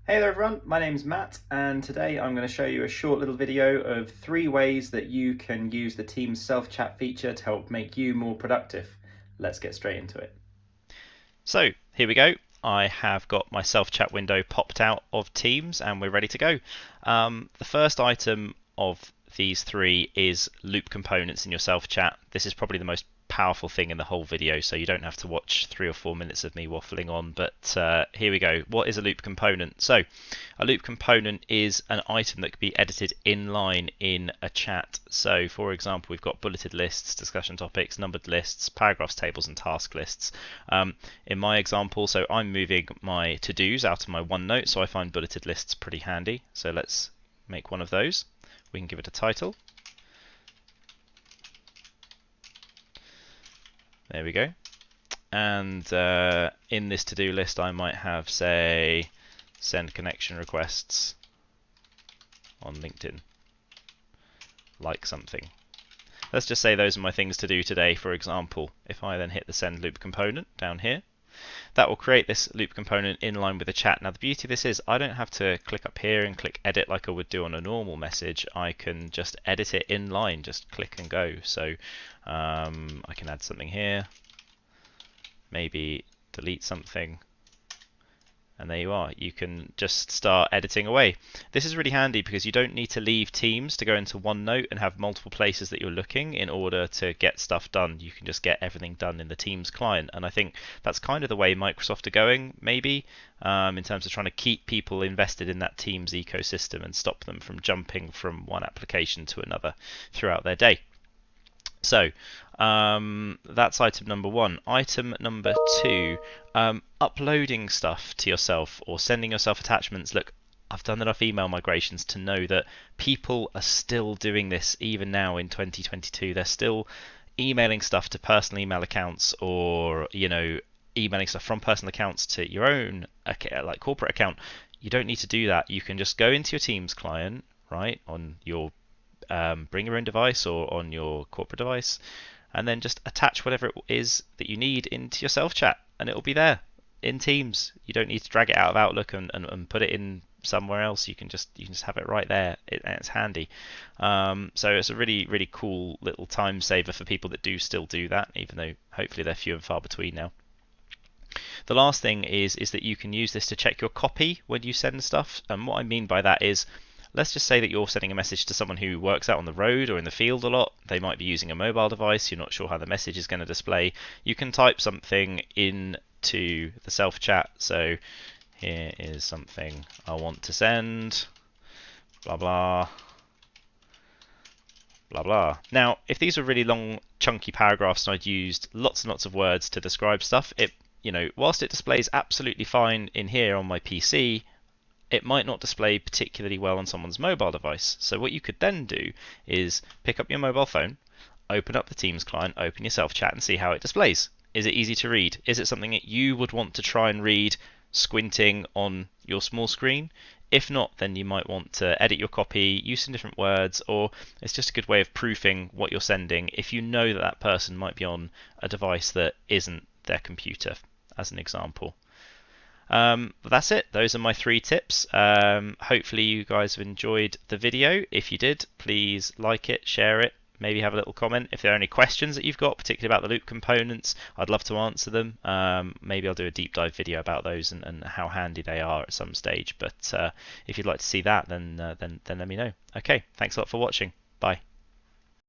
Hey there everyone, my name's Matt and today I'm going to show you a short little video of 3 ways that you can use the Teams self-chat feature to help make you more productive. Let's get straight into it. So here we go. I have got my self-chat window popped out of Teams and we're ready to go. The first item of these three is loop components in your self-chat. This is probably the most powerful thing in the whole video, so you don't have to watch 3 or 4 minutes of me waffling on, but here we go. What is a loop component? So a loop component is an item that can be edited inline in a chat. So for example, we've got bulleted lists, discussion topics, numbered lists, paragraphs, tables, and task lists. In my example, so I'm moving my to-dos out of my OneNote, so I find bulleted lists pretty handy. So let's make one of those. We can give it a title. There we go. And in this to-do list, I might have, say, send connection requests on LinkedIn, like something. Let's just say those are my things to do today, for example. If I then hit the send loop component down here, that will create this loop component in line with the chat. Now the beauty of this is I don't have to click up here and click edit like I would do on a normal message. I can just edit it in line, just click and go. So I can add something here, maybe delete something, and there you are. You can just start editing away. This is really handy because you don't need to leave Teams to go into OneNote and have multiple places that you're looking in order to get stuff done. You can just get everything done in the Teams client, and I think that's kind of the way Microsoft are going, maybe, in terms of trying to keep people invested in that Teams ecosystem and stop them from jumping from one application to another throughout their day. So that's item number one. Item number two, uploading stuff to yourself or sending yourself attachments. Look, I've done enough email migrations to know that people are still doing this even now in 2022. They're still emailing stuff to personal email accounts, or emailing stuff from personal accounts to your own like corporate account. You don't need to do that. You can just go into your Teams client, right, on your bring your own device or on your corporate device, and then just attach whatever it is that you need into your self chat, and it'll be there in Teams. You don't need to drag it out of Outlook and put it in somewhere else. You can just have it right there, and it's handy. So it's a really cool little time saver for people that do still do that, even though hopefully they're few and far between now. The last thing is that you can use this to check your copy when you send stuff, and what I mean by that is, let's just say that you're sending a message to someone who works out on the road or in the field a lot. They might be using a mobile device. You're not sure how the message is going to display. You can type something into the self chat. So here is something I want to send, blah blah blah blah. Now, if these were really long, chunky paragraphs and I'd used lots and lots of words to describe stuff, whilst it displays absolutely fine in here on my PC, it might not display particularly well on someone's mobile device. So what you could then do is pick up your mobile phone, open up the Teams client, open your self chat, and see how it displays. Is it easy to read? Is it something that you would want to try and read squinting on your small screen? If not, then you might want to edit your copy, use some different words, or it's just a good way of proofing what you're sending if you know that that person might be on a device that isn't their computer, as an example. But that's it. Those are my 3 tips. Hopefully you guys have enjoyed the video. If you did, please like it, share it, maybe have a little comment. If there are any questions that you've got, particularly about the loop components, I'd love to answer them. Maybe I'll do a deep dive video about those and how handy they are at some stage. But if you'd like to see that, then let me know. Okay, thanks a lot for watching. Bye.